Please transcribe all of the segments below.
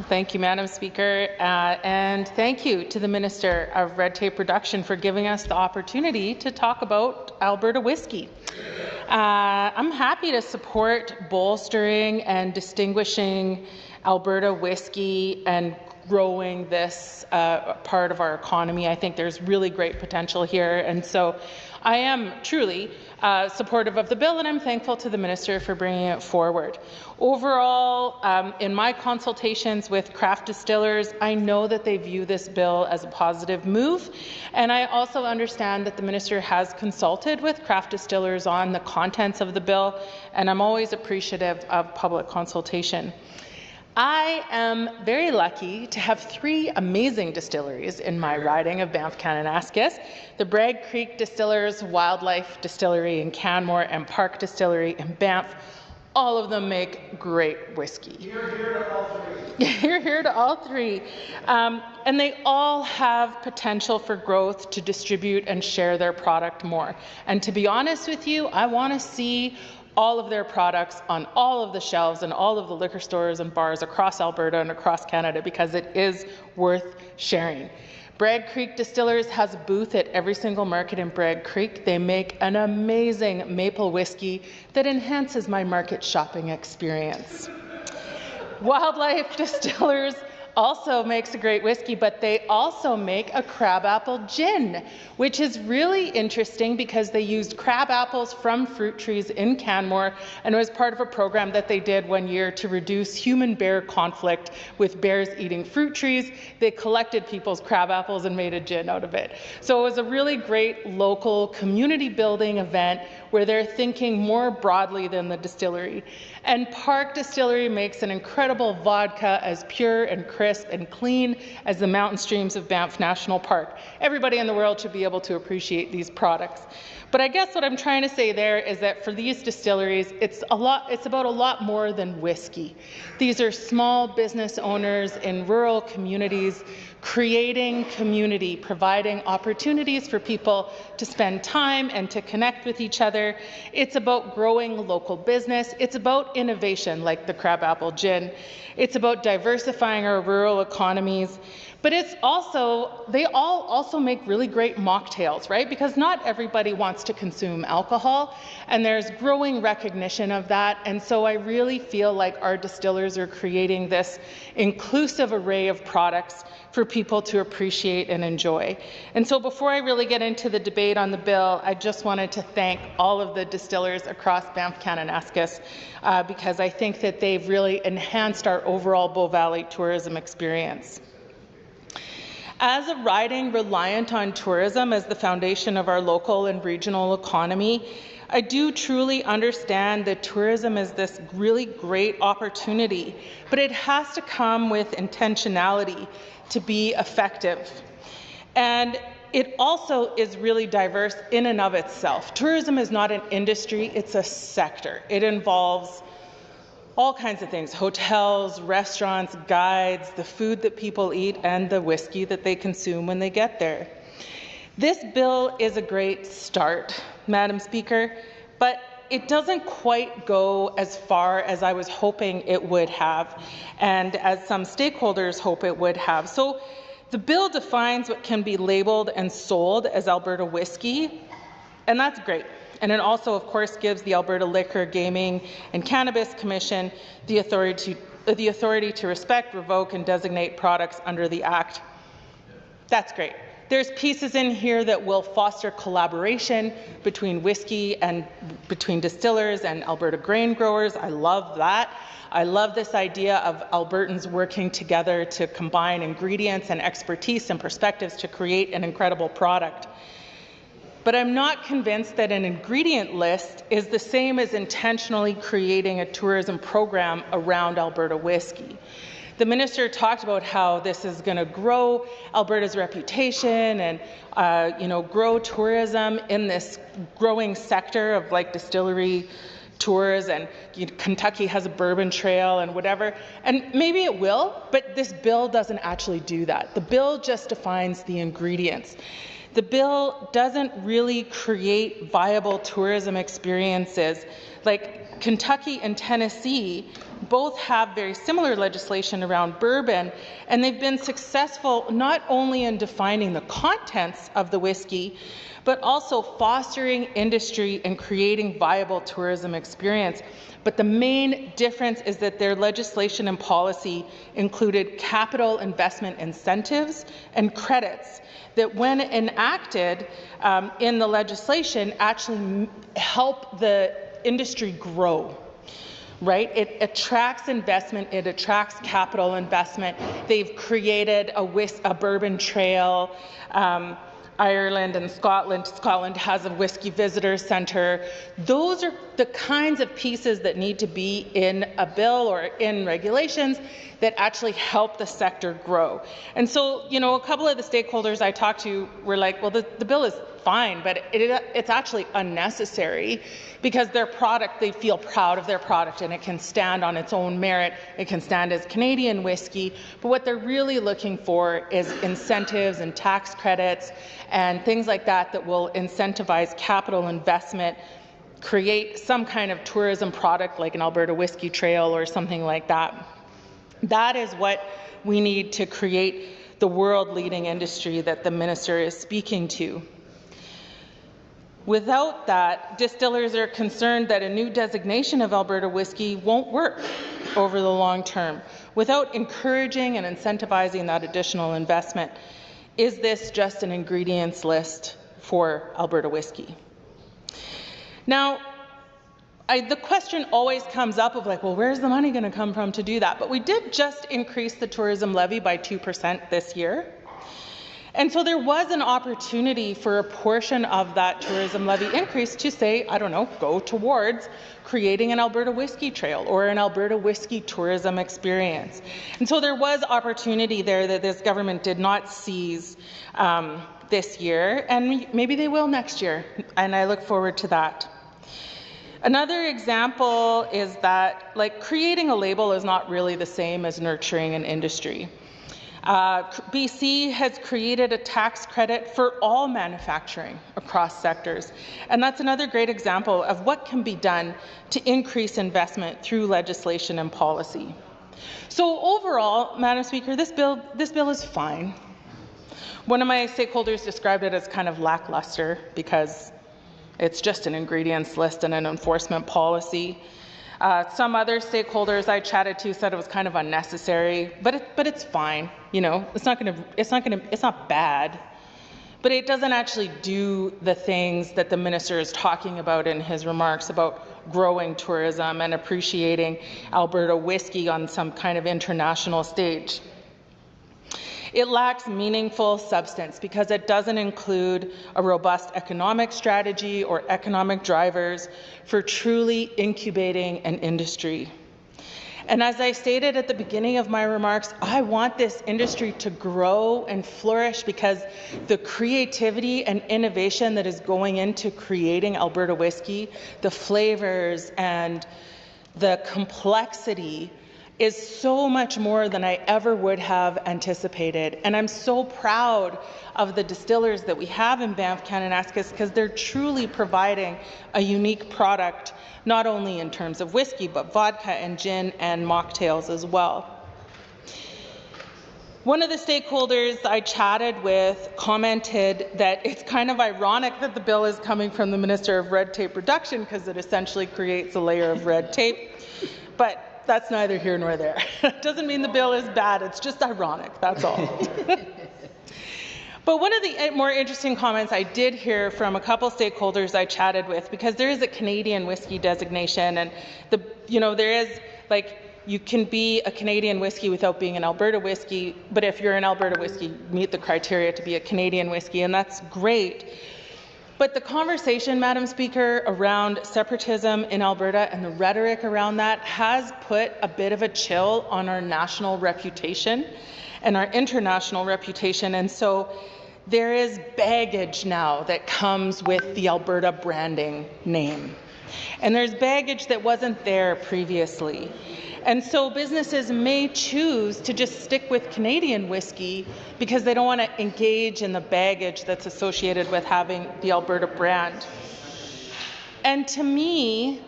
Thank you, Madam Speaker, and thank you to the Minister of Red Tape Reduction for giving us the opportunity to talk about Alberta whiskey. I'm happy to support bolstering and distinguishing Alberta whiskey and growing this part of our economy. I think there's really great potential here, and so I am truly supportive of the bill, and I'm thankful to the Minister for bringing it forward. Overall, in my consultations with craft distillers, I know that they view this bill as a positive move, and I also understand that the Minister has consulted with craft distillers on the contents of the bill, and I'm always appreciative of public consultation. I am very lucky to have 3 amazing distilleries in my riding of Banff-Kananaskis: the Bragg Creek Distillers, Wildlife Distillery in Canmore, and Park Distillery in Banff. All of them make great whiskey. You're here to all 3. You're here to all 3. And they all have potential for growth to distribute and share their product more. And to be honest with you, I want to see all of their products on all of the shelves and all of the liquor stores and bars across Alberta and across Canada, because it is worth sharing. Bragg Creek Distillers has a booth at every single market in Bragg Creek. They make an amazing maple whiskey that enhances my market shopping experience. Wildlife Distillers also makes a great whiskey, but they also make a crabapple gin, which is really interesting because they used crab apples from fruit trees in Canmore, and it was part of a program that they did one year to reduce human-bear conflict with bears eating fruit trees. They collected people's crab apples and made a gin out of it. So it was a really great local community building event where they're thinking more broadly than the distillery. And Park Distillery makes an incredible vodka as pure and crisp and clean as the mountain streams of Banff National Park. Everybody in the world should be able to appreciate these products. But I guess what I'm trying to say there is that for these distilleries, it's about a lot more than whiskey. These are small business owners in rural communities creating community, providing opportunities for people to spend time and to connect with each other. It's about growing local business. It's about innovation, like the crabapple gin. It's about diversifying our rural economies. But it's also, they all also make really great mocktails, right? Because not everybody wants to consume alcohol, and there's growing recognition of that. And so I really feel like our distillers are creating this inclusive array of products for people to appreciate and enjoy. And so before I really get into the debate on the bill, I just wanted to thank all of the distillers across Banff-Kananaskis because I think that they've really enhanced our overall Bow Valley tourism experience. As a riding reliant on tourism as the foundation of our local and regional economy, I do truly understand that tourism is this really great opportunity, but it has to come with intentionality to be effective. And it also is really diverse in and of itself. Tourism is not an industry, it's a sector. It involves all kinds of things: hotels, restaurants, guides, the food that people eat, and the whiskey that they consume when they get there. This bill is a great start, Madam Speaker, but it doesn't quite go as far as I was hoping it would have, and as some stakeholders hope it would have. So the bill defines what can be labeled and sold as Alberta whiskey, and that's great. And it also, of course, gives the Alberta Liquor, Gaming and Cannabis Commission the authority to respect, revoke, and designate products under the Act. That's great. There's pieces in here that will foster collaboration between whiskey and between distillers and Alberta grain growers. I love that. I love this idea of Albertans working together to combine ingredients and expertise and perspectives to create an incredible product. But I'm not convinced that an ingredient list is the same as intentionally creating a tourism program around Alberta whiskey. The minister talked about how this is going to grow Alberta's reputation and grow tourism in this growing sector of like distillery tours, and Kentucky has a bourbon trail and whatever. And maybe it will, but this bill doesn't actually do that. The bill just defines the ingredients. The bill doesn't really create viable tourism experiences. Like Kentucky and Tennessee both have very similar legislation around bourbon, and they've been successful not only in defining the contents of the whiskey, but also fostering industry and creating viable tourism experience. But the main difference is that their legislation and policy included capital investment incentives and credits that, when enacted in the legislation, actually help the industry grow. Right? It attracts investment, it attracts capital investment. They've created a bourbon trail. Ireland and Scotland has a whiskey visitor centre. Those are the kinds of pieces that need to be in a bill or in regulations that actually help the sector grow. And so, a couple of the stakeholders I talked to were like, well, the bill is fine, but it's actually unnecessary because their product, they feel proud of their product and it can stand on its own merit. It can stand as Canadian whiskey. But what they're really looking for is incentives and tax credits and things like that will incentivize capital investment, create some kind of tourism product like an Alberta Whiskey Trail or something like that. That is what we need to create the world-leading industry that the minister is speaking to. Without that, distillers are concerned that a new designation of Alberta whiskey won't work over the long term. Without encouraging and incentivizing that additional investment, is this just an ingredients list for Alberta whiskey? Now, the question always comes up of like, well, where's the money going to come from to do that? But we did just increase the tourism levy by 2% this year. And so there was an opportunity for a portion of that tourism levy increase to say, I don't know, go towards creating an Alberta Whiskey Trail or an Alberta Whiskey tourism experience. And so there was opportunity there that this government did not seize this year, and maybe they will next year, and I look forward to that. Another example is that, creating a label is not really the same as nurturing an industry. BC has created a tax credit for all manufacturing across sectors, and that's another great example of what can be done to increase investment through legislation and policy. So overall, Madam Speaker, this bill is fine. One of my stakeholders described it as kind of lackluster because it's just an ingredients list and an enforcement policy. Some other stakeholders I chatted to said it was kind of unnecessary, but it's fine. It's not bad, but it doesn't actually do the things that the minister is talking about in his remarks about growing tourism and appreciating Alberta whiskey on some kind of international stage. It lacks meaningful substance because it doesn't include a robust economic strategy or economic drivers for truly incubating an industry. And as I stated at the beginning of my remarks, I want this industry to grow and flourish because the creativity and innovation that is going into creating Alberta whiskey, the flavors and the complexity is so much more than I ever would have anticipated. And I'm so proud of the distillers that we have in Banff-Kananaskis because they're truly providing a unique product, not only in terms of whiskey, but vodka and gin and mocktails as well. One of the stakeholders I chatted with commented that it's kind of ironic that the bill is coming from the Minister of Red Tape Reduction because it essentially creates a layer of red tape. But that's neither here nor there. It doesn't mean the bill is bad, it's just ironic, that's all. But one of the more interesting comments I did hear from a couple stakeholders I chatted with, because there is a Canadian whiskey designation, and there is, you can be a Canadian whiskey without being an Alberta whiskey, but if you're an Alberta whiskey, meet the criteria to be a Canadian whiskey, and that's great. But the conversation, Madam Speaker, around separatism in Alberta and the rhetoric around that has put a bit of a chill on our national reputation and our international reputation. And so there is baggage now that comes with the Alberta branding name. And there's baggage that wasn't there previously. And so businesses may choose to just stick with Canadian whiskey because they don't want to engage in the baggage that's associated with having the Alberta brand. And to me,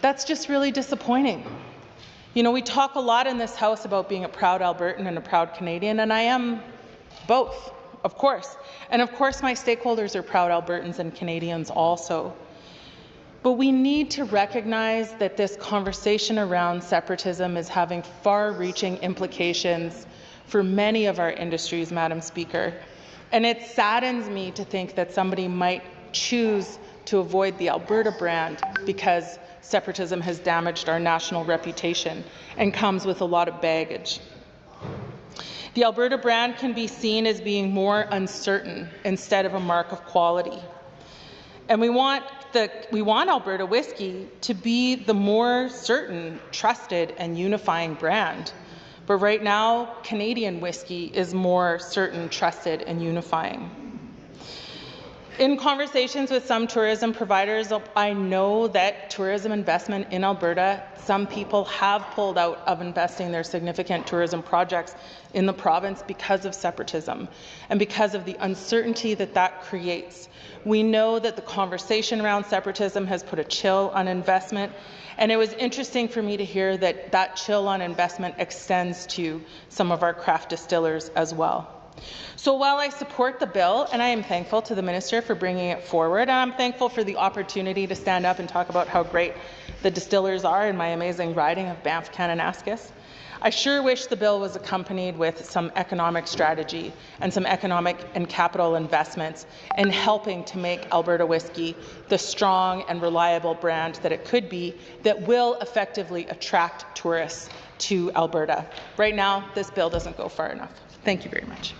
that's just really disappointing. You know, we talk a lot in this House about being a proud Albertan and a proud Canadian, and I am both, of course. And of course, my stakeholders are proud Albertans and Canadians also. But we need to recognize that this conversation around separatism is having far-reaching implications for many of our industries, Madam Speaker. And it saddens me to think that somebody might choose to avoid the Alberta brand because separatism has damaged our national reputation and comes with a lot of baggage. The Alberta brand can be seen as being more uncertain instead of a mark of quality. And we want Alberta whiskey to be the more certain, trusted, and unifying brand. But right now, Canadian whiskey is more certain, trusted, and unifying. In conversations with some tourism providers, I know that tourism investment in Alberta, some people have pulled out of investing their significant tourism projects in the province because of separatism and because of the uncertainty that that creates. We know that the conversation around separatism has put a chill on investment, and it was interesting for me to hear that that chill on investment extends to some of our craft distillers as well. So while I support the bill, and I am thankful to the Minister for bringing it forward, and I'm thankful for the opportunity to stand up and talk about how great the distillers are in my amazing riding of Banff-Kananaskis, I sure wish the bill was accompanied with some economic strategy and some economic and capital investments in helping to make Alberta whiskey the strong and reliable brand that it could be that will effectively attract tourists to Alberta. Right now, this bill doesn't go far enough. Thank you very much.